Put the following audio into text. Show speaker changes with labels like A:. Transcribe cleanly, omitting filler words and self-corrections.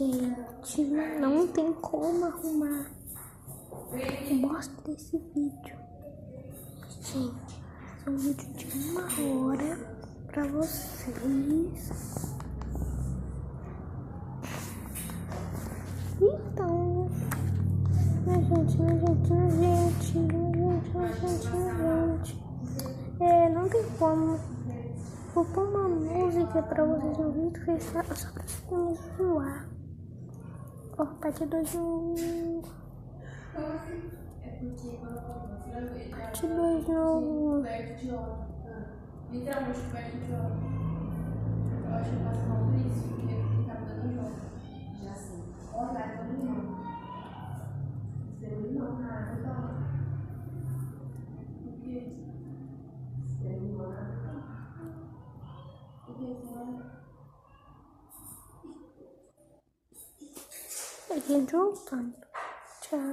A: Gente, não tem como arrumar bosta desse vídeo. Gente, é um vídeo de 1 hora pra vocês. Então, gente, não tem como. Vou pôr uma música pra vocês no vídeo, que só pra vocês me zoar. Ó, parte 2 no... Parte 2 no...
B: Literalmente perto de hora. Eu acho que eu passo mal por isso, porque ele tá me dando jogo. Já sei. Olha, tá no limão. Seu limão na água, tá? O quê? Seu limão na água. O que é?
A: A gente voltando. Tchau.